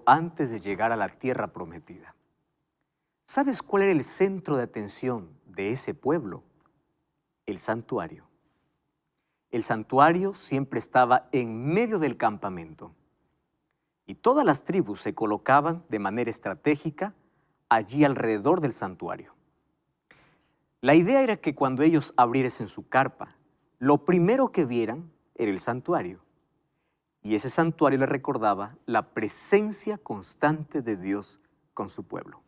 antes de llegar a la tierra prometida. ¿Sabes cuál era el centro de atención de ese pueblo? El santuario. El santuario siempre estaba en medio del campamento y todas las tribus se colocaban de manera estratégica allí alrededor del santuario. La idea era que cuando ellos abriesen su carpa, lo primero que vieran era el santuario. Y ese santuario les recordaba la presencia constante de Dios con su pueblo.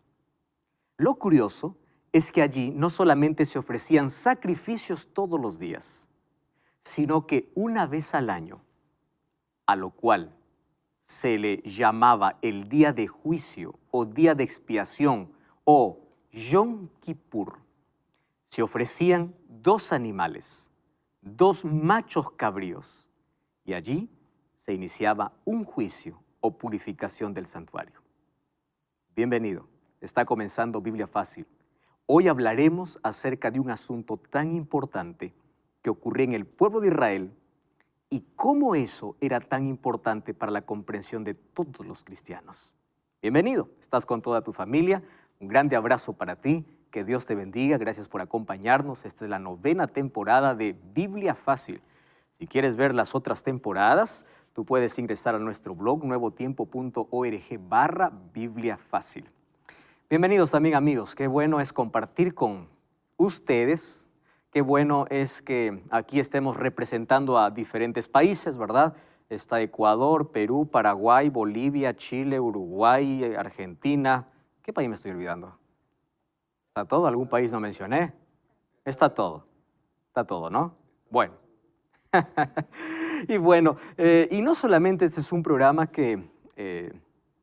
Lo curioso es que allí no solamente se ofrecían sacrificios todos los días, sino que una vez al año, a lo cual se le llamaba el día de juicio o día de expiación o Yom Kippur, se ofrecían 2 animales, 2 machos cabríos, y allí se iniciaba un juicio o purificación del santuario. Bienvenido, está comenzando Biblia Fácil. Hoy hablaremos acerca de un asunto tan importante que ocurrió en el pueblo de Israel y cómo eso era tan importante para la comprensión de todos los cristianos. Bienvenido, estás con toda tu familia, un grande abrazo para ti, que Dios te bendiga, gracias por acompañarnos. Esta es la 9ª temporada de Biblia Fácil. Si quieres ver las otras temporadas, tú puedes ingresar a nuestro blog nuevotiempo.org/Biblia Fácil. Bienvenidos también, amigos. Qué bueno es compartir con ustedes. Qué bueno es que aquí estemos representando a diferentes países, ¿verdad? Está Ecuador, Perú, Paraguay, Bolivia, Chile, Uruguay, Argentina. ¿Qué país me estoy olvidando? ¿Está todo? ¿Algún país no mencioné? Está todo, ¿no? Bueno. Y bueno, y no solamente este es un programa que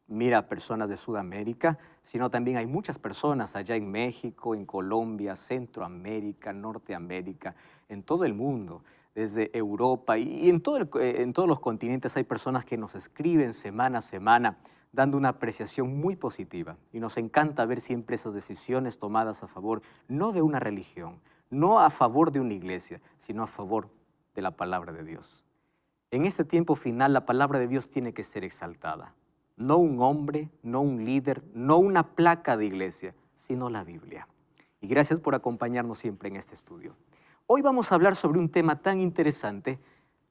mira a personas de Sudamérica, sino también hay muchas personas allá en México, en Colombia, Centroamérica, Norteamérica, en todo el mundo, desde Europa y en todos los continentes hay personas que nos escriben semana a semana dando una apreciación muy positiva. Y nos encanta ver siempre esas decisiones tomadas a favor, no de una religión, no a favor de una iglesia, sino a favor de la palabra de Dios. En este tiempo final, la palabra de Dios tiene que ser exaltada. No un hombre, no un líder, no una placa de iglesia, sino la Biblia. Y gracias por acompañarnos siempre en este estudio. Hoy vamos a hablar sobre un tema tan interesante.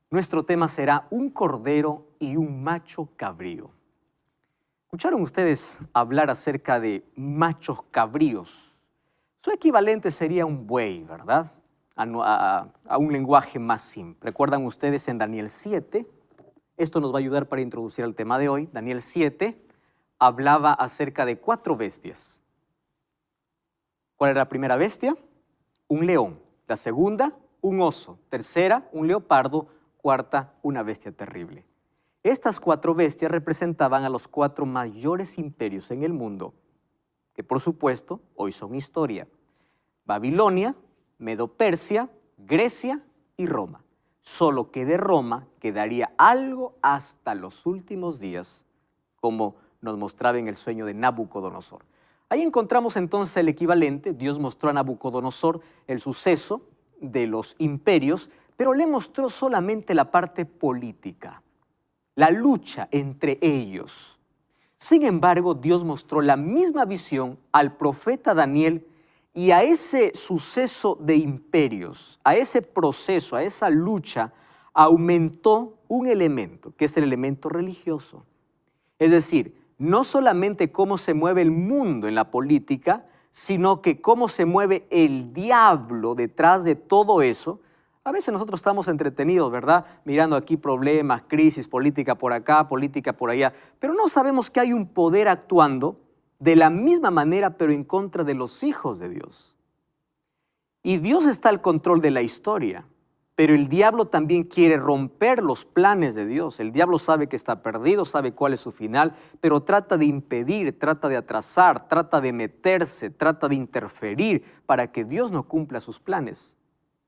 Nuestro tema será un cordero y un macho cabrío. ¿Escucharon ustedes hablar acerca de machos cabríos? Su equivalente sería un buey, ¿verdad? A un lenguaje más simple. ¿Recuerdan ustedes en Daniel 7? Esto nos va a ayudar para introducir el tema de hoy. Daniel 7 hablaba acerca de 4 bestias. ¿Cuál era la primera bestia? Un león. La segunda, un oso. Tercera, un leopardo. Cuarta, una bestia terrible. Estas 4 bestias representaban a los 4 mayores imperios en el mundo, que por supuesto hoy son historia. Babilonia, Medo-Persia, Grecia y Roma. Solo que de Roma quedaría algo hasta los últimos días, como nos mostraba en el sueño de Nabucodonosor. Ahí encontramos entonces el equivalente. Dios mostró a Nabucodonosor el suceso de los imperios, pero le mostró solamente la parte política, la lucha entre ellos. Sin embargo, Dios mostró la misma visión al profeta Daniel y a ese suceso de imperios, a ese proceso, a esa lucha, aumentó un elemento, que es el elemento religioso. Es decir, no solamente cómo se mueve el mundo en la política, sino que cómo se mueve el diablo detrás de todo eso. A veces nosotros estamos entretenidos, ¿verdad? Mirando aquí problemas, crisis, política por acá, política por allá, pero no sabemos que hay un poder actuando de la misma manera, pero en contra de los hijos de Dios. Y Dios está al control de la historia, pero el diablo también quiere romper los planes de Dios. El diablo sabe que está perdido, sabe cuál es su final, pero trata de impedir, trata de atrasar, trata de meterse, trata de interferir para que Dios no cumpla sus planes.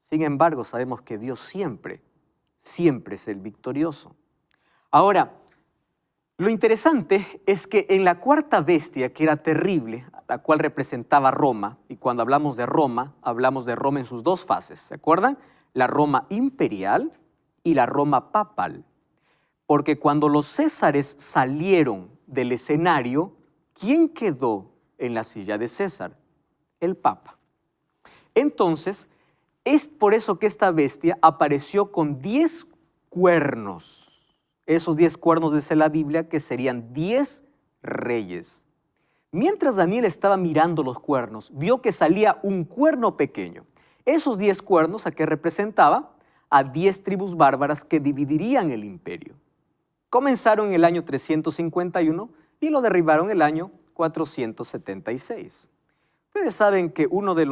Sin embargo, sabemos que Dios siempre es el victorioso. Ahora, lo interesante es que en la 4ª bestia, que era terrible, la cual representaba Roma, y cuando hablamos de Roma en sus 2 fases, ¿se acuerdan? La Roma imperial y la Roma papal. Porque cuando los césares salieron del escenario, ¿quién quedó en la silla de César? El Papa. Entonces, es por eso que esta bestia apareció con 10 cuernos. Esos 10 cuernos dice la Biblia que serían 10 reyes. Mientras Daniel estaba mirando los cuernos, vio que salía un cuerno pequeño. Esos 10 cuernos, ¿a qué representaba? A 10 tribus bárbaras que dividirían el imperio. Comenzaron en el año 351 y lo derribaron en el año 476. Ustedes saben que uno de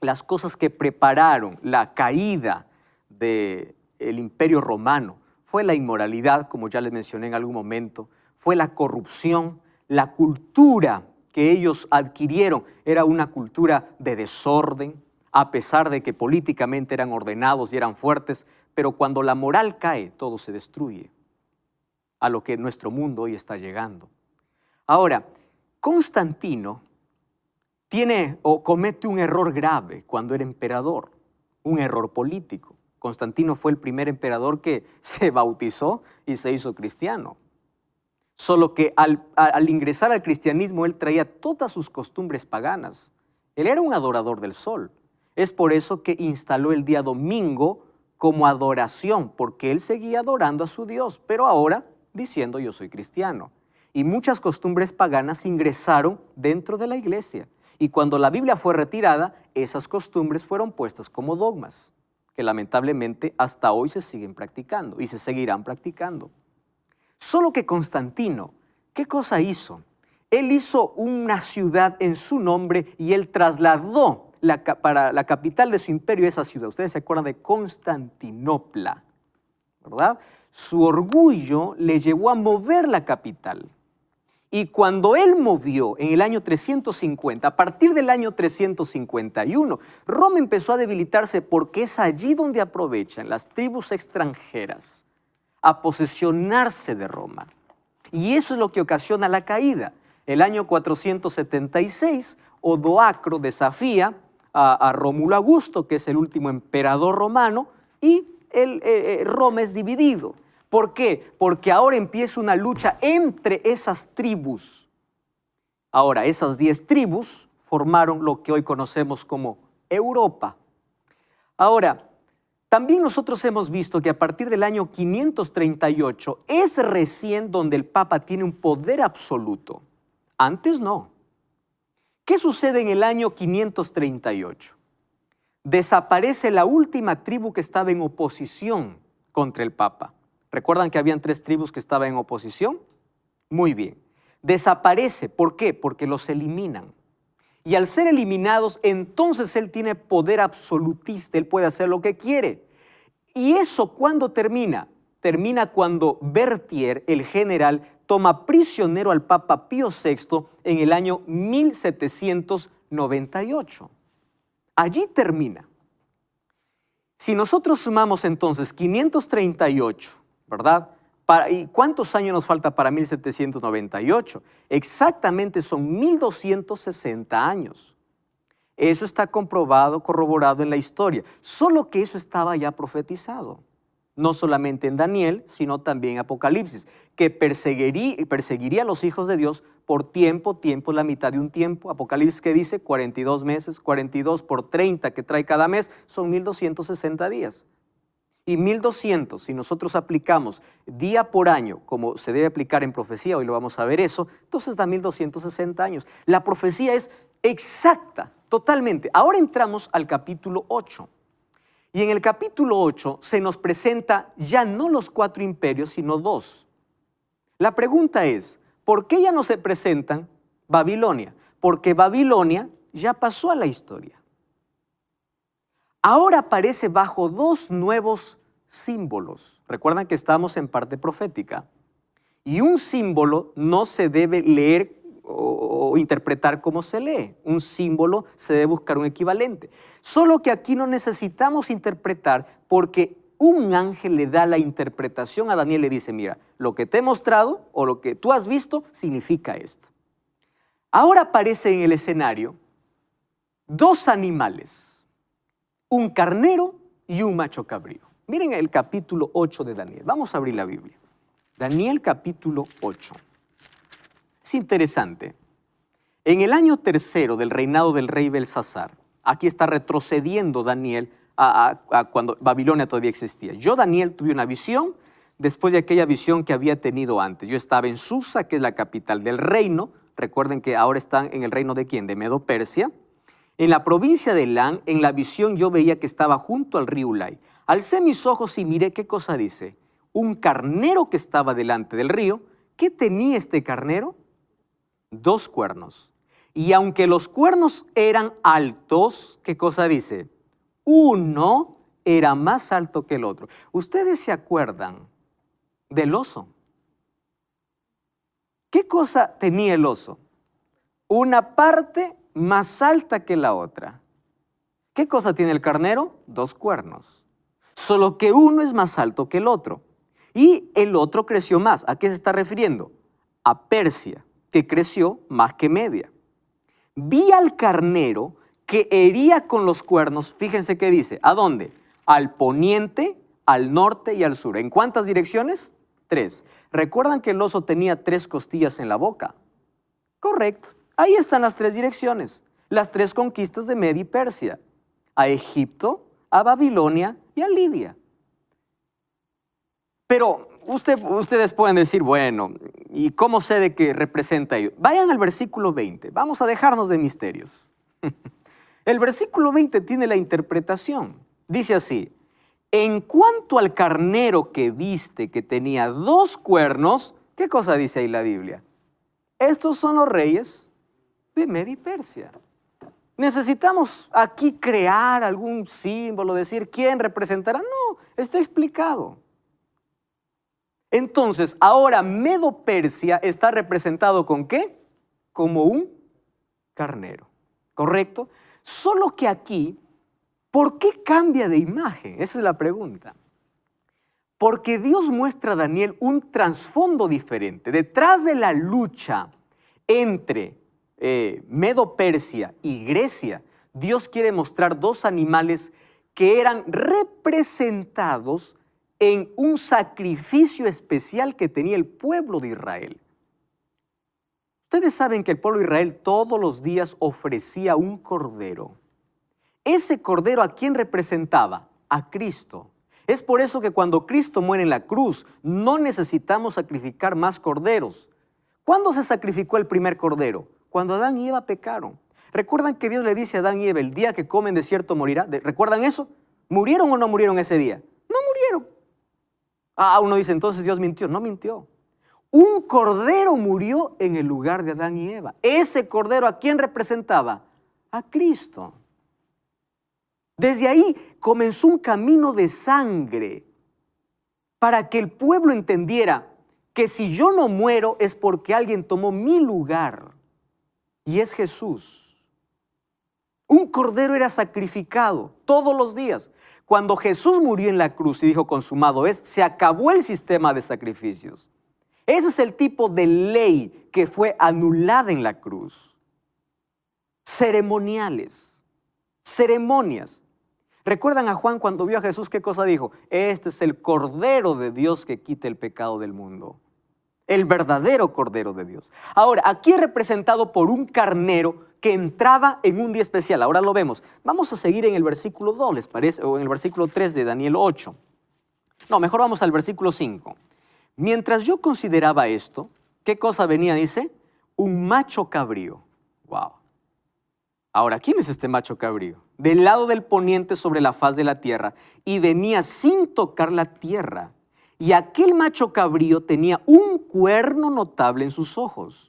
las cosas que prepararon la caída del imperio romano fue la inmoralidad, como ya les mencioné en algún momento, fue la corrupción, la cultura que ellos adquirieron era una cultura de desorden, a pesar de que políticamente eran ordenados y eran fuertes, pero cuando la moral cae, todo se destruye, a lo que nuestro mundo hoy está llegando. Ahora, Constantino tiene o comete un error grave cuando era emperador, un error político. Constantino fue el primer emperador que se bautizó y se hizo cristiano. Solo que al ingresar al cristianismo, él traía todas sus costumbres paganas. Él era un adorador del sol. Es por eso que instaló el día domingo como adoración, porque él seguía adorando a su Dios, pero ahora diciendo yo soy cristiano. Y muchas costumbres paganas ingresaron dentro de la iglesia. Y cuando la Biblia fue retirada, esas costumbres fueron puestas como dogmas, que lamentablemente hasta hoy se siguen practicando y se seguirán practicando. Solo que Constantino, ¿qué cosa hizo? Él hizo una ciudad en su nombre y él trasladó para la capital de su imperio esa ciudad. Ustedes se acuerdan de Constantinopla, ¿verdad? Su orgullo le llevó a mover la capital. Y cuando él movió en el año 350, a partir del año 351, Roma empezó a debilitarse porque es allí donde aprovechan las tribus extranjeras a posesionarse de Roma. Y eso es lo que ocasiona la caída. El año 476, Odoacro desafía a Rómulo Augusto, que es el último emperador romano, y Roma es dividido. ¿Por qué? Porque ahora empieza una lucha entre esas tribus. Ahora, esas 10 tribus formaron lo que hoy conocemos como Europa. Ahora, también nosotros hemos visto que a partir del año 538 es recién donde el Papa tiene un poder absoluto. Antes no. ¿Qué sucede en el año 538? Desaparece la última tribu que estaba en oposición contra el Papa. ¿Recuerdan que habían 3 tribus que estaban en oposición? Muy bien. Desaparece. ¿Por qué? Porque los eliminan. Y al ser eliminados, entonces él tiene poder absolutista, él puede hacer lo que quiere. ¿Y eso cuándo termina? Termina cuando Berthier, el general, toma prisionero al Papa Pío VI en el año 1798. Allí termina. Si nosotros sumamos entonces 538, ¿verdad? ¿Y cuántos años nos falta para 1798? Exactamente son 1260 años. Eso está comprobado, corroborado en la historia. Solo que eso estaba ya profetizado. No solamente en Daniel, sino también en Apocalipsis, que perseguiría a los hijos de Dios por tiempo, la mitad de un tiempo. Apocalipsis que dice 42 meses, 42 por 30 que trae cada mes, son 1260 días. Y 1200, si nosotros aplicamos día por año, como se debe aplicar en profecía, hoy lo vamos a ver eso, entonces da 1260 años. La profecía es exacta, totalmente. Ahora entramos al capítulo 8. Y en el capítulo 8 se nos presenta ya no los 4 imperios, sino 2. La pregunta es, ¿por qué ya no se presentan Babilonia? Porque Babilonia ya pasó a la historia. Ahora aparece bajo 2 nuevos símbolos. Recuerdan que estamos en parte profética. Y un símbolo no se debe leer o interpretar como se lee. Un símbolo se debe buscar un equivalente. Solo que aquí no necesitamos interpretar porque un ángel le da la interpretación a Daniel y le dice, mira, lo que te he mostrado o lo que tú has visto significa esto. Ahora aparece en el escenario 2 animales. Un carnero y un macho cabrío. Miren el capítulo 8 de Daniel. Vamos a abrir la Biblia. Daniel capítulo 8. Es interesante. En el año tercero del reinado del rey Belsasar, aquí está retrocediendo Daniel a cuando Babilonia todavía existía. Yo, Daniel, tuve una visión después de aquella visión que había tenido antes. Yo estaba en Susa, que es la capital del reino. Recuerden que ahora están en el reino de ¿quién? De Medo-Persia. En la provincia de Elán, en la visión yo veía que estaba junto al río Ulai. Alcé mis ojos y miré qué cosa dice. Un carnero que estaba delante del río. ¿Qué tenía este carnero? 2 cuernos. Y aunque los cuernos eran altos, ¿qué cosa dice? Uno era más alto que el otro. ¿Ustedes se acuerdan del oso? ¿Qué cosa tenía el oso? Una parte más alta que la otra. ¿Qué cosa tiene el carnero? 2 cuernos. Solo que uno es más alto que el otro. Y el otro creció más. ¿A qué se está refiriendo? A Persia, que creció más que Media. Vi al carnero que hería con los cuernos, fíjense qué dice, ¿a dónde? Al poniente, al norte y al sur. ¿En cuántas direcciones? 3. ¿Recuerdan que el oso tenía 3 costillas en la boca? Correcto. Ahí están las 3 direcciones, las 3 conquistas de Media y Persia, a Egipto, a Babilonia y a Lidia. Pero ustedes pueden decir, bueno, ¿y cómo sé de qué representa ello? Vayan al versículo 20, vamos a dejarnos de misterios. El versículo 20 tiene la interpretación. Dice así, en cuanto al carnero que viste que tenía 2 cuernos, ¿qué cosa dice ahí la Biblia? Estos son los reyes de Media y Persia. ¿Necesitamos aquí crear algún símbolo, decir quién representará? No, está explicado. Entonces, ahora Medo-Persia está representado ¿con qué? Como un carnero, ¿correcto? Solo que aquí, ¿por qué cambia de imagen? Esa es la pregunta. Porque Dios muestra a Daniel un trasfondo diferente. Detrás de la lucha entre Medo-Persia y Grecia, Dios quiere mostrar 2 animales que eran representados en un sacrificio especial que tenía el pueblo de Israel. Ustedes saben que el pueblo de Israel todos los días ofrecía un cordero. Ese cordero, ¿a quién representaba? A Cristo. Es por eso que cuando Cristo muere en la cruz, no necesitamos sacrificar más corderos. ¿Cuándo se sacrificó el primer cordero? Cuando Adán y Eva pecaron. ¿Recuerdan que Dios le dice a Adán y Eva, el día que comen de cierto morirá? ¿Recuerdan eso? ¿Murieron o no murieron ese día? No murieron. Uno dice, entonces Dios mintió. No mintió. Un cordero murió en el lugar de Adán y Eva. Ese cordero, ¿a quién representaba? A Cristo. Desde ahí comenzó un camino de sangre para que el pueblo entendiera que si yo no muero es porque alguien tomó mi lugar y es Jesús. Un cordero era sacrificado todos los días. Cuando Jesús murió en la cruz y dijo consumado es, se acabó el sistema de sacrificios. Ese es el tipo de ley que fue anulada en la cruz. Ceremoniales, ceremonias. ¿Recuerdan a Juan cuando vio a Jesús qué cosa dijo? Este es el Cordero de Dios que quita el pecado del mundo. El verdadero Cordero de Dios. Ahora, aquí es representado por un carnero que entraba en un día especial. Ahora lo vemos. Vamos a seguir en el versículo 2, ¿les parece? O en el versículo 3 de Daniel 8. No, mejor vamos al versículo 5. Mientras yo consideraba esto, ¿qué cosa venía? Dice, un macho cabrío. Wow. Ahora, ¿quién es este macho cabrío? Del lado del poniente sobre la faz de la tierra, y venía sin tocar la tierra. Y aquel macho cabrío tenía un cuerno notable en sus ojos.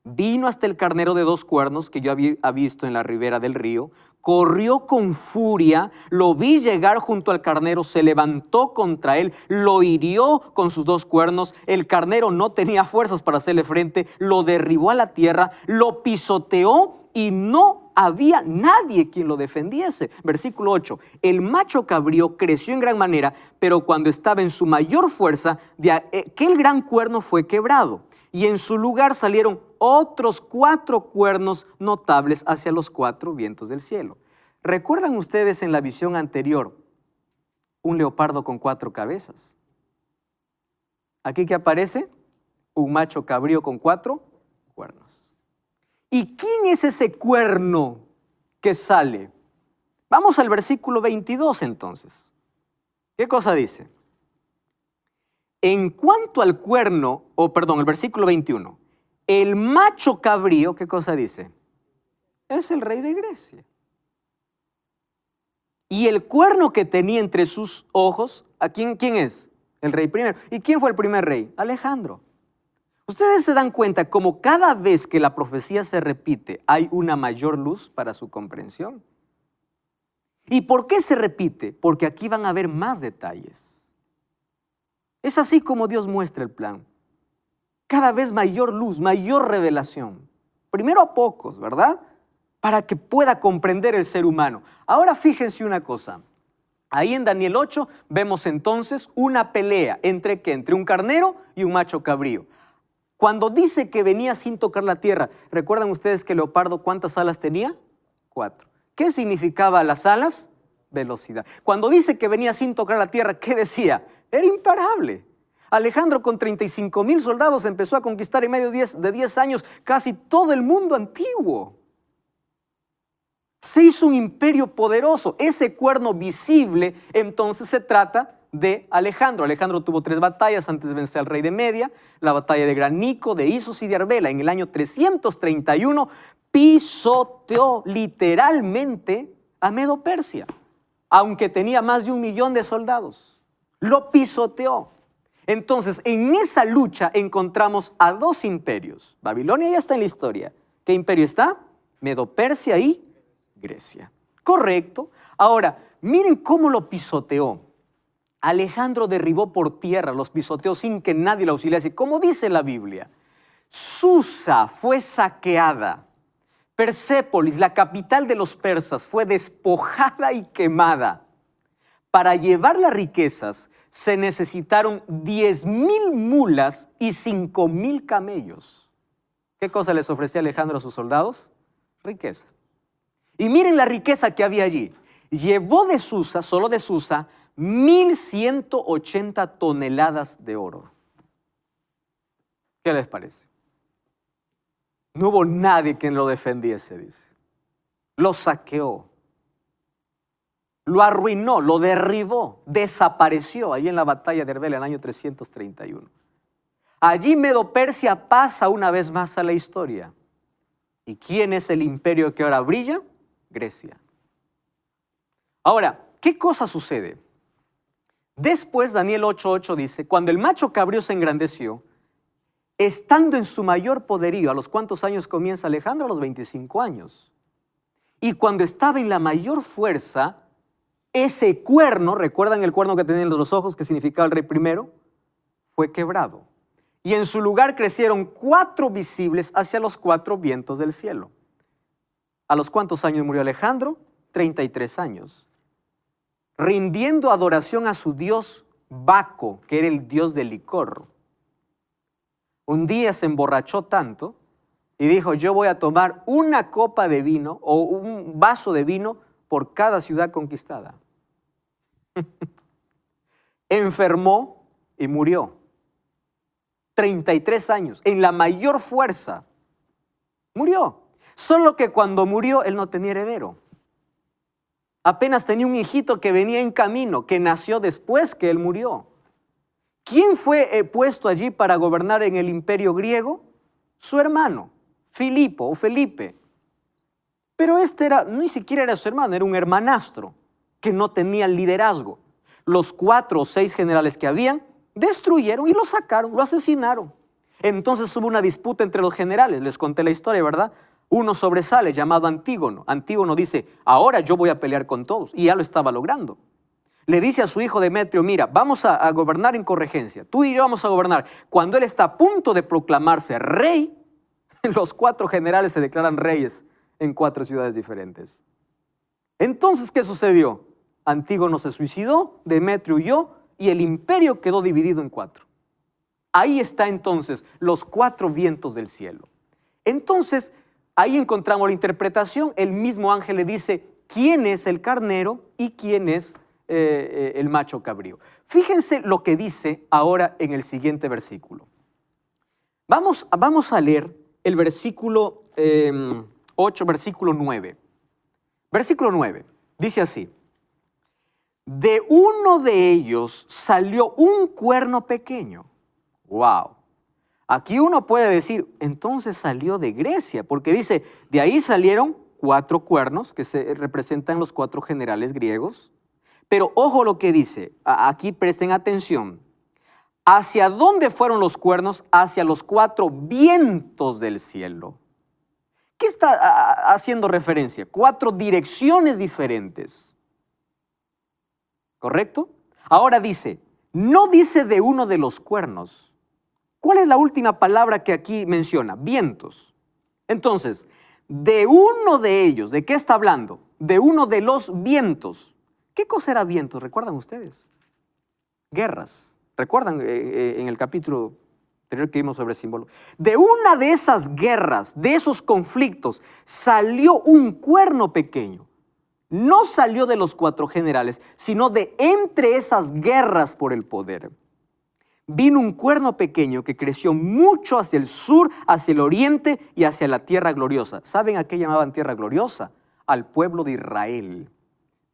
Vino hasta el carnero de 2 cuernos que yo había visto en la ribera del río, corrió con furia, lo vi llegar junto al carnero, se levantó contra él, lo hirió con sus 2 cuernos, el carnero no tenía fuerzas para hacerle frente, lo derribó a la tierra, lo pisoteó y no había nadie quien lo defendiese. Versículo 8, el macho cabrío creció en gran manera, pero cuando estaba en su mayor fuerza, de aquel gran cuerno fue quebrado. Y en su lugar salieron otros 4 cuernos notables hacia los 4 vientos del cielo. ¿Recuerdan ustedes en la visión anterior un leopardo con 4 cabezas? Aquí que aparece un macho cabrío con 4 cuernos. ¿Y quién es ese cuerno que sale? Vamos al versículo 22 entonces. ¿Qué cosa dice? En cuanto al cuerno, el versículo 21, el macho cabrío, ¿qué cosa dice? Es el rey de Grecia. Y el cuerno que tenía entre sus ojos, ¿a quién es? El rey primero. ¿Y quién fue el primer rey? Alejandro. Ustedes se dan cuenta como cada vez que la profecía se repite hay una mayor luz para su comprensión. ¿Y por qué se repite? Porque aquí van a haber más detalles. Es así como Dios muestra el plan. Cada vez mayor luz, mayor revelación. Primero a pocos, ¿verdad? Para que pueda comprender el ser humano. Ahora fíjense una cosa. Ahí en Daniel 8 vemos entonces una pelea. ¿Entre qué? Entre un carnero y un macho cabrío. Cuando dice que venía sin tocar la tierra, ¿recuerdan ustedes que el leopardo cuántas alas tenía? 4. ¿Qué significaba las alas? Velocidad. Cuando dice que venía sin tocar la tierra, ¿qué decía? Era imparable. Alejandro con 35,000 soldados empezó a conquistar en medio de 10 años casi todo el mundo antiguo. Se hizo un imperio poderoso. Ese cuerno visible, entonces se trata de Alejandro. Alejandro tuvo 3 batallas antes de vencer al rey de Media, la batalla de Granico, de Isos y de Arbela. En el año 331 pisoteó literalmente a Medo-Persia, aunque tenía más de 1 millón de soldados. Lo pisoteó. Entonces, en esa lucha encontramos a 2 imperios. Babilonia ya está en la historia. ¿Qué imperio está? Medo-Persia y Grecia. Correcto. Ahora, miren cómo lo pisoteó. Alejandro derribó por tierra, los pisoteó sin que nadie lo auxiliase. Como dice la Biblia, Susa fue saqueada. Persépolis, la capital de los persas, fue despojada y quemada. Para llevar las riquezas se necesitaron 10,000 mulas y 5,000 camellos. ¿Qué cosa les ofrecía Alejandro a sus soldados? Riqueza. Y miren la riqueza que había allí. Llevó de Susa, solo de Susa, 1,180 toneladas de oro. ¿Qué les parece? No hubo nadie quien lo defendiese, dice. Lo saqueó. Lo arruinó, lo derribó, desapareció allí en la batalla de Arbela en el año 331. Allí Medo-Persia pasa una vez más a la historia. ¿Y quién es el imperio que ahora brilla? Grecia. Ahora, ¿qué cosa sucede? Después Daniel 8:8 dice, cuando el macho cabrío se engrandeció, estando en su mayor poderío, ¿a los cuántos años comienza Alejandro? A los 25 años. Y cuando estaba en la mayor fuerza, ese cuerno, ¿recuerdan el cuerno que tenía en los ojos que significaba el rey primero? Fue quebrado. Y en su lugar crecieron 4 visibles hacia los 4 vientos del cielo. ¿A los cuántos años murió Alejandro? 33 años. Rindiendo adoración a su dios Baco, que era el dios del licor. Un día se emborrachó tanto y dijo, yo voy a tomar una copa de vino o un vaso de vino por cada ciudad conquistada. Enfermó y murió. 33 años, en la mayor fuerza. Murió. Solo que cuando murió, él no tenía heredero. Apenas tenía un hijito que venía en camino, que nació después que él murió. ¿Quién fue puesto allí para gobernar en el imperio griego? Su hermano, Filipo o Felipe. Pero ni siquiera era su hermano, era un hermanastro que no tenía liderazgo. Los 4 o 6 generales que habían destruyeron y lo sacaron, lo asesinaron. Entonces hubo una disputa entre los generales, les conté la historia, ¿verdad? Uno sobresale llamado Antígono. Antígono dice, ahora yo voy a pelear con todos, y ya lo estaba logrando. Le dice a su hijo Demetrio, mira, vamos a gobernar en corregencia, tú y yo vamos a gobernar. Cuando él está a punto de proclamarse rey, los 4 generales se declaran reyes en 4 ciudades diferentes. Entonces, ¿qué sucedió? Antígono se suicidó, Demetrio huyó y el imperio quedó dividido en 4. Ahí está entonces los 4 vientos del cielo. Entonces, ahí encontramos la interpretación. El mismo ángel le dice quién es el carnero y quién es el macho cabrío. Fíjense lo que dice ahora en el siguiente versículo. Vamos a leer el versículo 8, versículo 9. Versículo 9, dice así: de uno de ellos salió un cuerno pequeño. ¡Wow! Aquí uno puede decir, entonces salió de Grecia, porque dice, de ahí salieron 4 cuernos, que se representan los 4 generales griegos. Pero ojo lo que dice, aquí presten atención. ¿Hacia dónde fueron los cuernos? Hacia los 4 vientos del cielo. ¿Qué está haciendo referencia? 4 direcciones diferentes. ¿Correcto? Ahora dice, no dice de uno de los cuernos. ¿Cuál es la última palabra que aquí menciona? Vientos. Entonces, de uno de ellos, ¿de qué está hablando? De uno de los vientos. ¿Qué cosa era vientos? ¿Recuerdan ustedes? Guerras. ¿Recuerdan en el capítulo anterior que vimos sobre símbolo? De una de esas guerras, de esos conflictos, salió un cuerno pequeño. No salió de los 4 generales, sino de entre esas guerras por el poder. Vino un cuerno pequeño que creció mucho hacia el sur, hacia el oriente y hacia la tierra gloriosa. ¿Saben a qué llamaban tierra gloriosa? Al pueblo de Israel.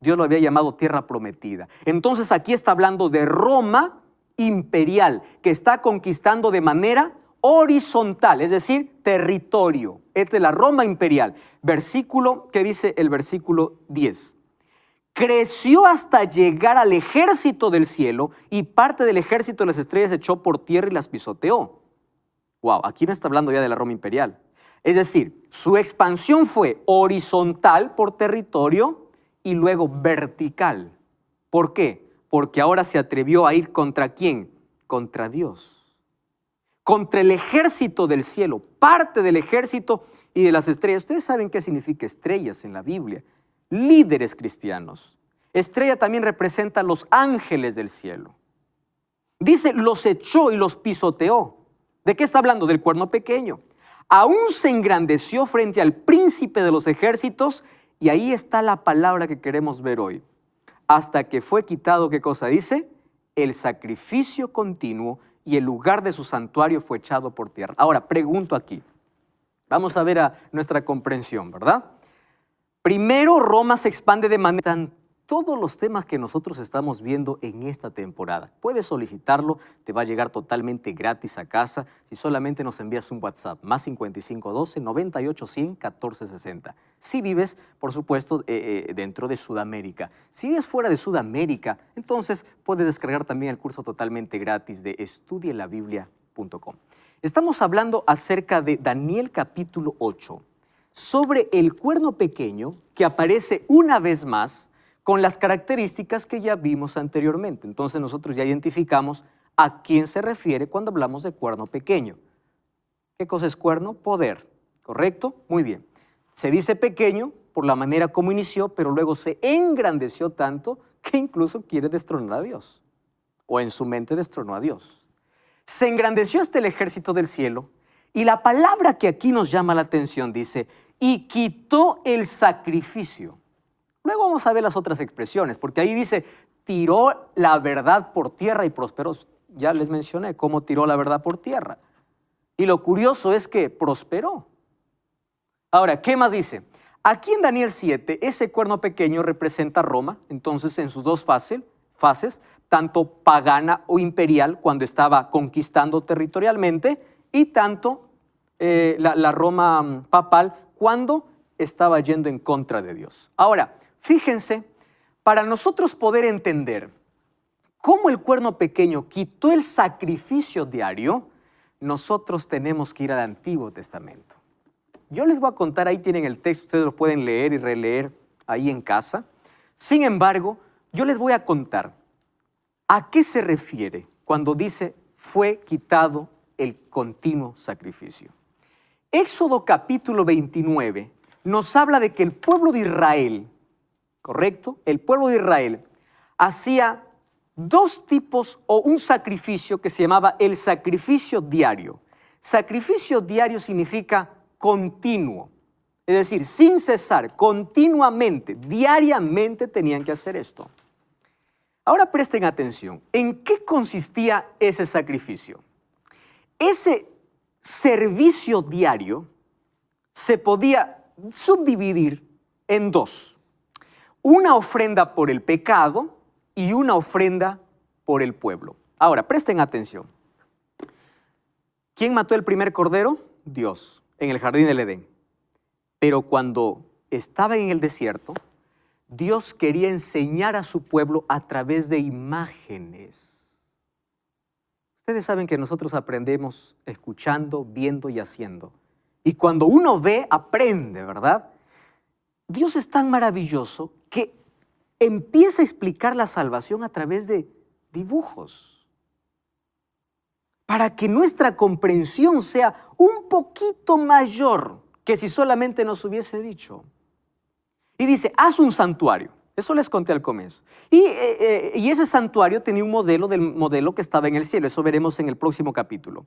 Dios lo había llamado tierra prometida. Entonces aquí está hablando de Roma imperial, que está conquistando de manera horizontal, es decir, territorio. Esta es la Roma imperial. Versículo, ¿qué dice el versículo 10? Creció hasta llegar al ejército del cielo y parte del ejército de las estrellas se echó por tierra y las pisoteó. Wow, aquí no está hablando ya de la Roma imperial. Es decir, su expansión fue horizontal por territorio y luego vertical. ¿Por qué? Porque ahora se atrevió a ir ¿contra quién? Contra Dios. Contra el ejército del cielo, parte del ejército y de las estrellas. Ustedes saben qué significa estrellas en la Biblia. Líderes cristianos. Estrella también representa a los ángeles del cielo. Dice, los echó y los pisoteó. ¿De qué está hablando? Del cuerno pequeño. Aún se engrandeció frente al príncipe de los ejércitos, y ahí está la palabra que queremos ver hoy. Hasta que fue quitado, ¿qué cosa dice? El sacrificio continuo, y el lugar de su santuario fue echado por tierra. Ahora, pregunto aquí. Vamos a ver a nuestra comprensión, ¿verdad? Primero, Roma se expande de manera... Todos los temas que nosotros estamos viendo en esta temporada. Puedes solicitarlo, te va a llegar totalmente gratis a casa si solamente nos envías un WhatsApp, más 5512 98 100 1460. Si vives, por supuesto, dentro de Sudamérica. Si vives fuera de Sudamérica, entonces puedes descargar también el curso totalmente gratis de estudielabiblia.com. Estamos hablando acerca de Daniel capítulo 8, sobre el cuerno pequeño que aparece una vez más con las características que ya vimos anteriormente. Entonces nosotros ya identificamos a quién se refiere cuando hablamos de cuerno pequeño. ¿Qué cosa es cuerno? Poder, ¿correcto? Muy bien. Se dice pequeño por la manera como inició, pero luego se engrandeció tanto que incluso quiere destronar a Dios, o en su mente destronó a Dios. Se engrandeció hasta el ejército del cielo, y la palabra que aquí nos llama la atención dice, y quitó el sacrificio. Luego vamos a ver las otras expresiones, porque ahí dice, tiró la verdad por tierra y prosperó. Ya les mencioné cómo tiró la verdad por tierra. Y lo curioso es que prosperó. Ahora, ¿qué más dice? Aquí en Daniel 7, ese cuerno pequeño representa a Roma, entonces en sus 2 fases, tanto pagana o imperial, cuando estaba conquistando territorialmente, y tanto la Roma papal, cuando estaba yendo en contra de Dios. Ahora, fíjense, para nosotros poder entender cómo el cuerno pequeño quitó el sacrificio diario, nosotros tenemos que ir al Antiguo Testamento. Yo les voy a contar, ahí tienen el texto, ustedes lo pueden leer y releer ahí en casa. Sin embargo, yo les voy a contar a qué se refiere cuando dice fue quitado el continuo sacrificio. Éxodo capítulo 29 nos habla de que el pueblo de Israel, ¿correcto? El pueblo de Israel hacía 2 tipos o un sacrificio que se llamaba el sacrificio diario. Sacrificio diario significa continuo, es decir, sin cesar, continuamente, diariamente tenían que hacer esto. Ahora presten atención. ¿En qué consistía ese sacrificio? Ese servicio diario se podía subdividir en dos. Una ofrenda por el pecado y una ofrenda por el pueblo. Ahora, presten atención. ¿Quién mató el primer cordero? Dios, en el jardín del Edén. Pero cuando estaba en el desierto, Dios quería enseñar a su pueblo a través de imágenes. Ustedes saben que nosotros aprendemos escuchando, viendo y haciendo. Y cuando uno ve, aprende, ¿verdad? Dios es tan maravilloso que empieza a explicar la salvación a través de dibujos, para que nuestra comprensión sea un poquito mayor que si solamente nos hubiese dicho. Y dice, haz un santuario. Eso les conté al comienzo. Y ese santuario tenía un modelo del modelo que estaba en el cielo. Eso veremos en el próximo capítulo.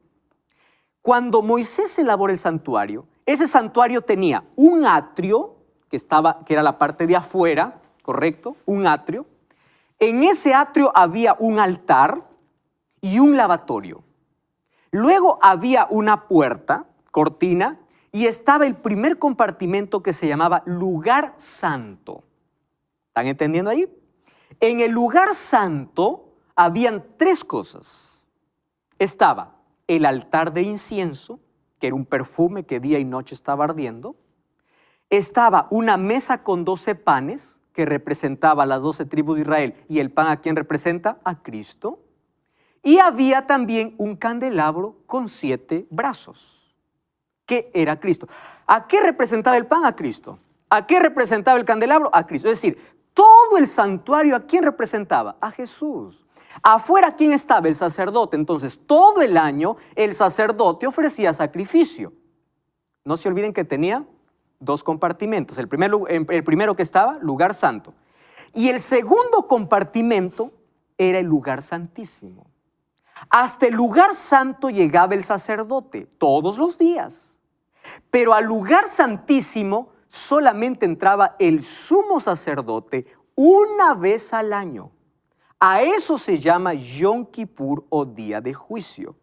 Cuando Moisés elaboró el santuario, ese santuario tenía un atrio, que era la parte de afuera, ¿correcto? Un atrio. En ese atrio había un altar y un lavatorio. Luego había una puerta, cortina, y estaba el primer compartimento que se llamaba lugar santo. ¿Están entendiendo ahí? En el lugar santo habían tres cosas. Estaba el altar de incienso, que era un perfume que día y noche estaba ardiendo. Estaba una mesa con 12 panes, que representaba a las 12 tribus de Israel. ¿Y el pan a quién representa? A Cristo. Y había también un candelabro con 7 brazos. ¿Qué era Cristo? ¿A qué representaba el pan? A Cristo. ¿A qué representaba el candelabro? A Cristo. Es decir, todo el santuario, ¿a quién representaba? A Jesús. Afuera, ¿quién estaba? El sacerdote. Entonces, todo el año, el sacerdote ofrecía sacrificio. No se olviden que tenía 2 compartimentos. El primero que estaba, lugar santo. Y el segundo compartimento era el lugar santísimo. Hasta el lugar santo llegaba el sacerdote todos los días. Pero al lugar santísimo solamente entraba el sumo sacerdote una vez al año. A eso se llama Yom Kippur o día de juicio.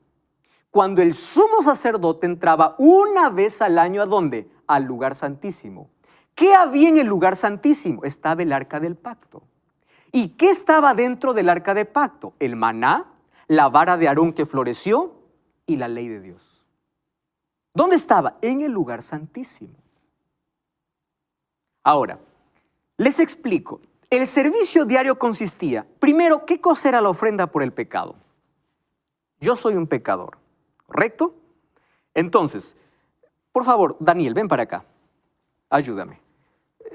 Cuando el sumo sacerdote entraba una vez al año, ¿a dónde? Al lugar santísimo. ¿Qué había en el lugar santísimo? Estaba el arca del pacto. ¿Y qué estaba dentro del arca del pacto? El maná, la vara de Aarón que floreció y la ley de Dios. ¿Dónde estaba? En el lugar santísimo. Ahora, les explico. El servicio diario consistía, primero, ¿qué cosa era la ofrenda por el pecado? Yo soy un pecador, ¿correcto? Entonces, por favor, Daniel, ven para acá. Ayúdame.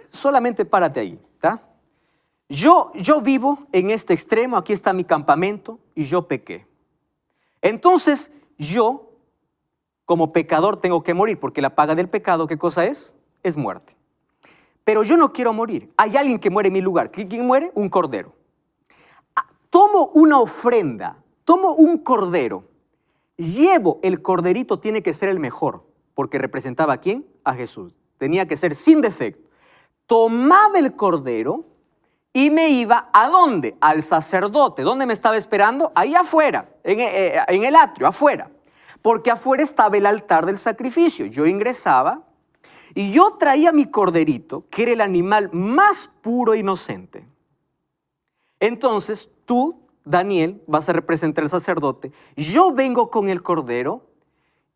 Solamente párate ahí, ¿está? Yo vivo en este extremo, aquí está mi campamento y yo pequé. Entonces, yo, como pecador, tengo que morir porque la paga del pecado, ¿qué cosa es? Es muerte. Pero yo no quiero morir. Hay alguien que muere en mi lugar. ¿Quién muere? Un cordero. Tomo una ofrenda, tomo un cordero, llevo el corderito, tiene que ser el mejor, porque representaba ¿a quién? A Jesús. Tenía que ser sin defecto. Tomaba el cordero y me iba ¿a dónde? Al sacerdote. ¿Dónde me estaba esperando? Ahí afuera, en el atrio, afuera. Porque afuera estaba el altar del sacrificio. Yo ingresaba y yo traía mi corderito, que era el animal más puro e inocente. Entonces tú, Daniel, vas a representar al sacerdote. Yo vengo con el cordero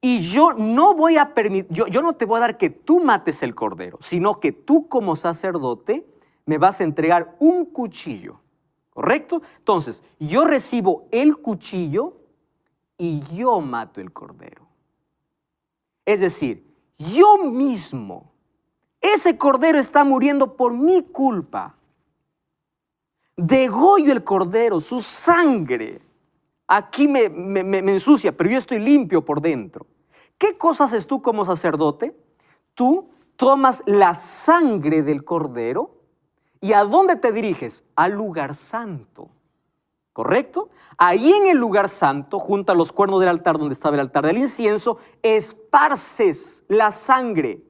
y yo no voy a permitir, yo no te voy a dar que tú mates el cordero, sino que tú como sacerdote me vas a entregar un cuchillo, ¿correcto? Entonces, yo recibo el cuchillo y yo mato el cordero. Es decir, yo mismo, ese cordero está muriendo por mi culpa. Degollo el cordero, su sangre. Aquí me ensucia, pero yo estoy limpio por dentro. ¿Qué cosa haces tú como sacerdote? Tú tomas la sangre del cordero y ¿a dónde te diriges? Al lugar santo. ¿Correcto? Ahí en el lugar santo, junto a los cuernos del altar donde estaba el altar del incienso, esparces la sangre.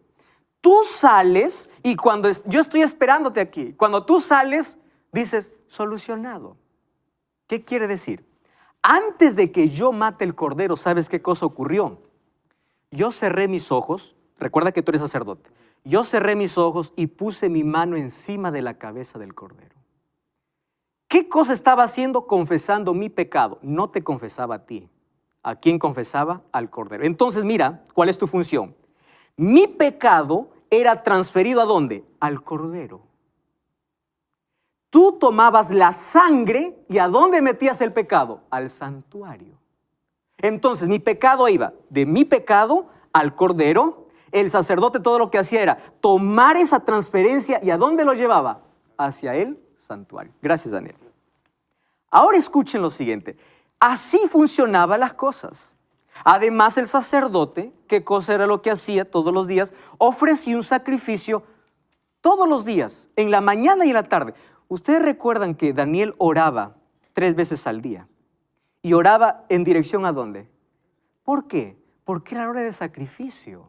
Tú sales y yo estoy esperándote aquí. Cuando tú sales, dices, solucionado. ¿Qué quiere decir? Antes de que yo mate el cordero, ¿sabes qué cosa ocurrió? Yo cerré mis ojos, recuerda que tú eres sacerdote, yo cerré mis ojos y puse mi mano encima de la cabeza del cordero. ¿Qué cosa estaba haciendo? Confesando mi pecado. No te confesaba a ti. ¿A quién confesaba? Al cordero. Entonces mira, ¿cuál es tu función? Mi pecado era transferido ¿a dónde? Al cordero. Tú tomabas la sangre y ¿a dónde metías el pecado? Al santuario. Entonces mi pecado iba de mi pecado al cordero. El sacerdote todo lo que hacía era tomar esa transferencia y ¿a dónde lo llevaba? Hacia el santuario. Gracias, Daniel. Ahora escuchen lo siguiente. Así funcionaban las cosas. Además, el sacerdote, ¿qué cosa era lo que hacía todos los días? Ofrecía un sacrificio todos los días, en la mañana y en la tarde. Ustedes recuerdan que Daniel oraba 3 veces al día. ¿Y oraba en dirección a dónde? ¿Por qué? Porque era hora de sacrificio.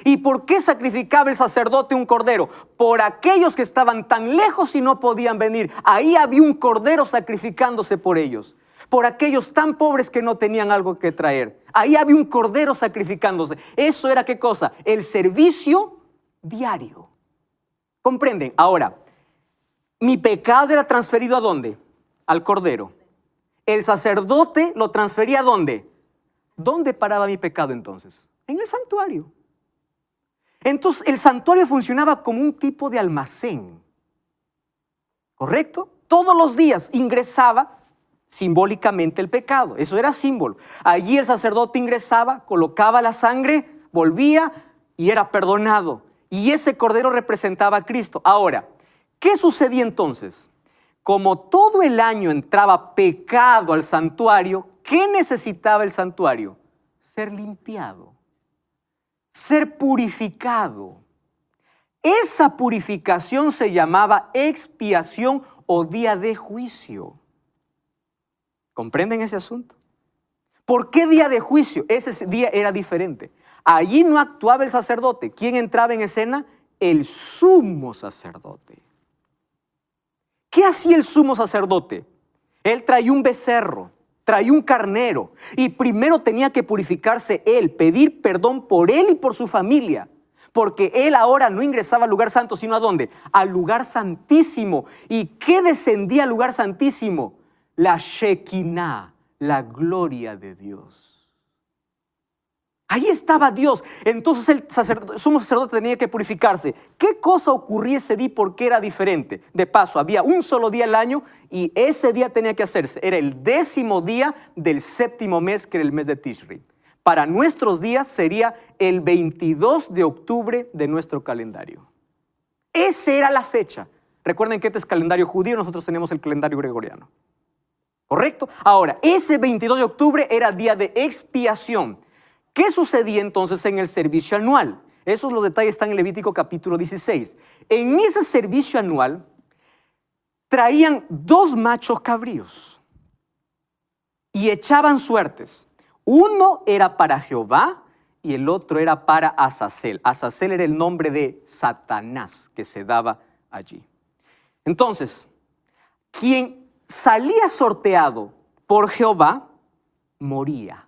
¿Y por qué sacrificaba el sacerdote un cordero? Por aquellos que estaban tan lejos y no podían venir. Ahí había un cordero sacrificándose por ellos. Por aquellos tan pobres que no tenían algo que traer. Ahí había un cordero sacrificándose. Eso era ¿qué cosa? El servicio diario. ¿Comprenden? Ahora, mi pecado era transferido ¿a dónde? Al cordero. El sacerdote lo transfería ¿a dónde? ¿Dónde paraba mi pecado entonces? En el santuario. Entonces el santuario funcionaba como un tipo de almacén. ¿Correcto? Todos los días ingresaba simbólicamente el pecado. Eso era símbolo. Allí el sacerdote ingresaba, colocaba la sangre, volvía y era perdonado. Y ese cordero representaba a Cristo. Ahora, ¿qué sucedía entonces? Como todo el año entraba pecado al santuario, ¿qué necesitaba el santuario? Ser limpiado, ser purificado. Esa purificación se llamaba expiación o día de juicio. ¿Comprenden ese asunto? ¿Por qué día de juicio? Ese día era diferente. Allí no actuaba el sacerdote. ¿Quién entraba en escena? El sumo sacerdote. ¿Qué hacía el sumo sacerdote? Él traía un becerro, traía un carnero y primero tenía que purificarse él, pedir perdón por él y por su familia. Porque él ahora no ingresaba al lugar santo, sino ¿a dónde? Al lugar santísimo. ¿Y qué descendía al lugar santísimo? La Shekinah, la gloria de Dios. Ahí estaba Dios. Entonces el sumo sacerdote tenía que purificarse. ¿Qué cosa ocurría ese día? ¿Por qué era diferente? De paso, había un solo día al año y ese día tenía que hacerse. Era el 10º día del 7º mes, que era el mes de Tishri. Para nuestros días sería el 22 de octubre de nuestro calendario. Esa era la fecha. Recuerden que este es calendario judío, nosotros tenemos el calendario gregoriano. ¿Correcto? Ahora, ese 22 de octubre era día de expiación. ¿Qué sucedía entonces en el servicio anual? Esos los detalles están en Levítico capítulo 16. En ese servicio anual traían 2 machos cabríos y echaban suertes. Uno era para Jehová y el otro era para Azazel. Azazel era el nombre de Satanás que se daba allí. Entonces, quien salía sorteado por Jehová moría.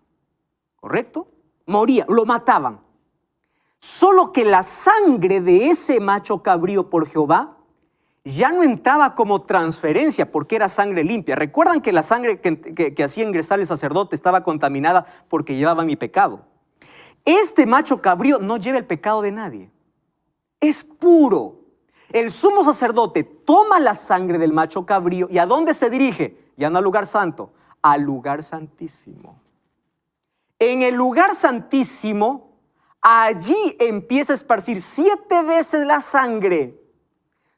¿Correcto? Moría, lo mataban. Solo que la sangre de ese macho cabrío por Jehová ya no entraba como transferencia porque era sangre limpia. Recuerdan que la sangre que hacía ingresar el sacerdote estaba contaminada porque llevaba mi pecado. Este macho cabrío no lleva el pecado de nadie. Es puro. El sumo sacerdote toma la sangre del macho cabrío y ¿a dónde se dirige? Ya no al lugar santo, al lugar santísimo. En el lugar santísimo, allí empieza a esparcir 7 veces la sangre.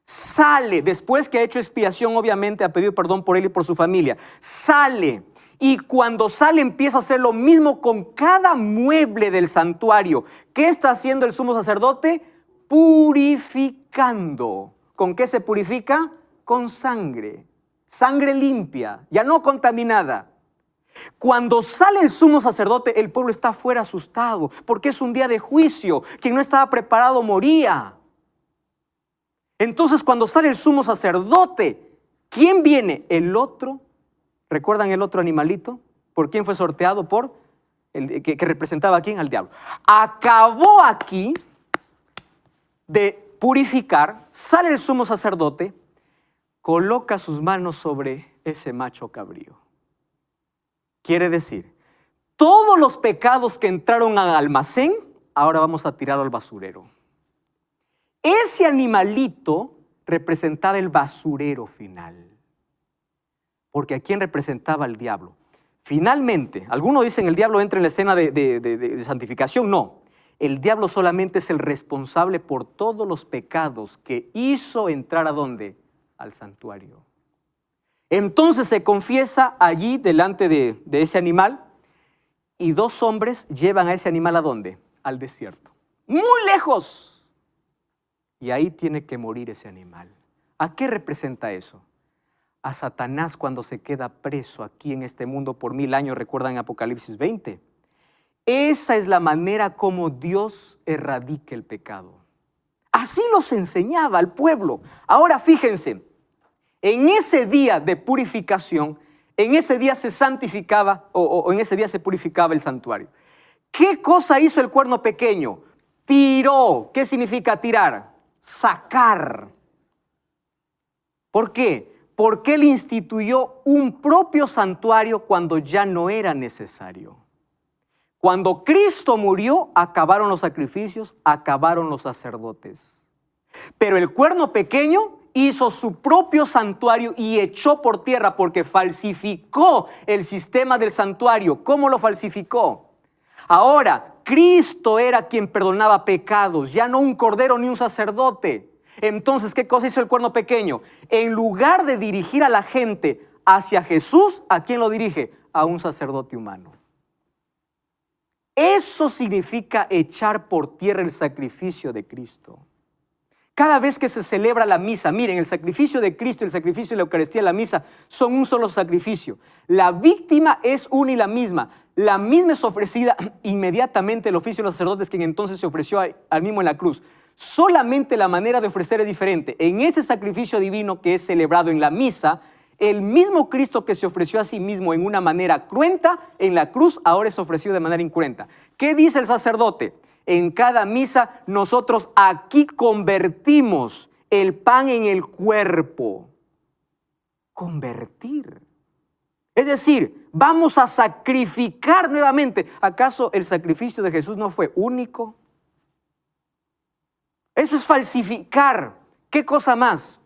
Sale, después que ha hecho expiación, obviamente ha pedido perdón por él y por su familia. Sale, y cuando sale empieza a hacer lo mismo con cada mueble del santuario. ¿Qué está haciendo el sumo sacerdote? Purificando. ¿Con qué se purifica? Con sangre. Sangre limpia, ya no contaminada. Cuando sale el sumo sacerdote, el pueblo está fuera asustado, porque es un día de juicio. Quien no estaba preparado moría. Entonces, cuando sale el sumo sacerdote, ¿quién viene? El otro ¿Recuerdan el otro animalito? ¿Por quién fue sorteado? Por el que representaba a quién, al diablo. Acabó aquí de purificar, sale el sumo sacerdote, coloca sus manos sobre ese macho cabrío. Quiere decir, todos los pecados que entraron al almacén, ahora vamos a tirar al basurero. Ese animalito representaba el basurero final. Porque ¿a quién representaba el diablo? Finalmente, algunos dicen el diablo entra en la escena de santificación. No, el diablo solamente es el responsable por todos los pecados que hizo entrar ¿a dónde? Al santuario. Entonces se confiesa allí delante de ese animal y dos hombres llevan a ese animal ¿a dónde? Al desierto. Muy lejos. Y ahí tiene que morir ese animal. ¿A qué representa eso? A Satanás cuando se queda preso aquí en este mundo por 1000 años, recuerdan en Apocalipsis 20. Esa es la manera como Dios erradica el pecado. Así los enseñaba al pueblo. Ahora fíjense, en ese día de purificación, en ese día se santificaba o en ese día se purificaba el santuario. ¿Qué cosa hizo el cuerno pequeño? Tiró. ¿Qué significa tirar? Sacar. ¿Por qué? Porque él instituyó un propio santuario cuando ya no era necesario. Cuando Cristo murió, acabaron los sacrificios, acabaron los sacerdotes. Pero el cuerno pequeño hizo su propio santuario y echó por tierra porque falsificó el sistema del santuario. ¿Cómo lo falsificó? Ahora, Cristo era quien perdonaba pecados, ya no un cordero ni un sacerdote. Entonces, ¿qué cosa hizo el cuerno pequeño? En lugar de dirigir a la gente hacia Jesús, ¿a quién lo dirige? A un sacerdote humano. Eso significa echar por tierra el sacrificio de Cristo. Cada vez que se celebra la misa, miren, el sacrificio de Cristo, el sacrificio de la Eucaristía, la misa, son un solo sacrificio. La víctima es una y la misma. La misma es ofrecida inmediatamente el oficio de los sacerdotes, quien entonces se ofreció al mismo en la cruz. Solamente la manera de ofrecer es diferente. En ese sacrificio divino que es celebrado en la misa, el mismo Cristo que se ofreció a sí mismo en una manera cruenta, en la cruz ahora es ofrecido de manera incruenta. ¿Qué dice el sacerdote? En cada misa nosotros aquí convertimos el pan en el cuerpo. Convertir. Es decir, vamos a sacrificar nuevamente. ¿Acaso el sacrificio de Jesús no fue único? Eso es falsificar. ¿Qué cosa más?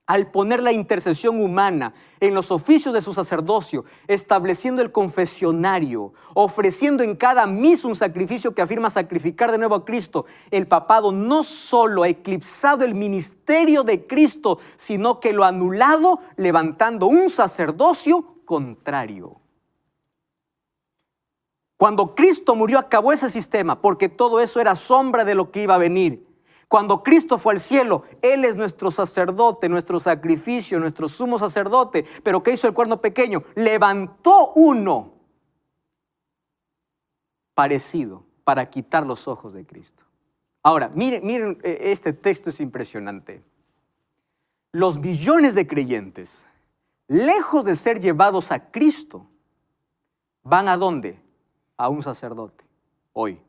Al poner la intercesión humana en los oficios de su sacerdocio, estableciendo el confesionario, ofreciendo en cada misa un sacrificio que afirma sacrificar de nuevo a Cristo, el papado no solo ha eclipsado el ministerio de Cristo, sino que lo ha anulado levantando un sacerdocio contrario. Cuando Cristo murió acabó ese sistema porque todo eso era sombra de lo que iba a venir. Cuando Cristo fue al cielo, Él es nuestro sacerdote, nuestro sacrificio, nuestro sumo sacerdote. Pero ¿qué hizo el cuerno pequeño? Levantó uno parecido para quitar los ojos de Cristo. Ahora, miren, este texto es impresionante. Los millones de creyentes, lejos de ser llevados a Cristo, van ¿a dónde? A un sacerdote, hoy.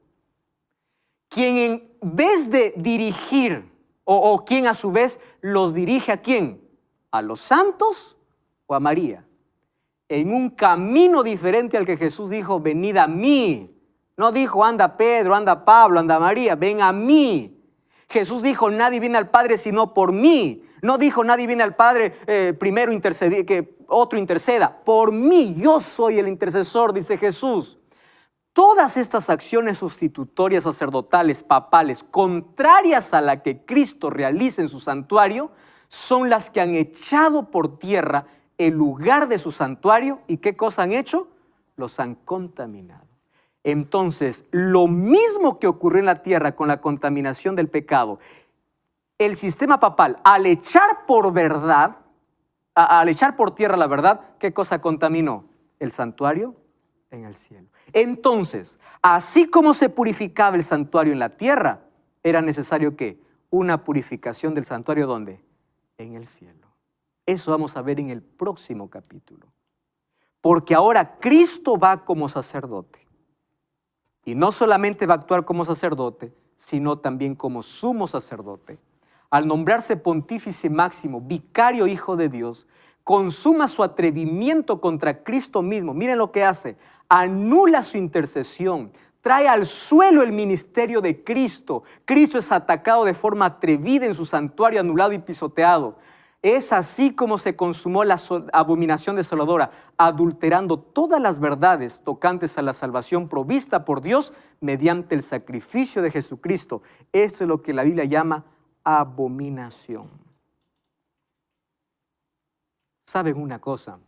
Quien en vez de dirigir, o quien a su vez los dirige ¿a quién? ¿A los santos o a María? En un camino diferente al que Jesús dijo, venid a mí. No dijo, anda Pedro, anda Pablo, anda María, ven a mí. Jesús dijo, nadie viene al Padre sino por mí. No dijo, nadie viene al Padre primero que otro interceda. Por mí, yo soy el intercesor, dice Jesús. Todas estas acciones sustitutorias sacerdotales, papales, contrarias a la que Cristo realiza en su santuario, son las que han echado por tierra el lugar de su santuario. ¿Y qué cosa han hecho? Los han contaminado. Entonces, lo mismo que ocurrió en la tierra con la contaminación del pecado, el sistema papal, al echar por tierra la verdad, ¿qué cosa contaminó? El santuario en el cielo. Entonces, así como se purificaba el santuario en la tierra, era necesario ¿qué? Una purificación del santuario ¿dónde? En el cielo. Eso vamos a ver en el próximo capítulo. porque ahora Cristo va como sacerdote. Y no solamente va a actuar como sacerdote, sino también como sumo sacerdote. Al nombrarse pontífice máximo, vicario hijo de Dios, consuma su atrevimiento contra Cristo mismo. Miren lo que hace. Anula su intercesión. Trae al suelo el ministerio de Cristo. Cristo es atacado de forma atrevida en su santuario, anulado y pisoteado. Es así como se consumó la abominación desoladora, adulterando todas las verdades tocantes a la salvación provista por Dios mediante el sacrificio de Jesucristo. Eso es lo que la Biblia llama abominación. ¿Saben una cosa?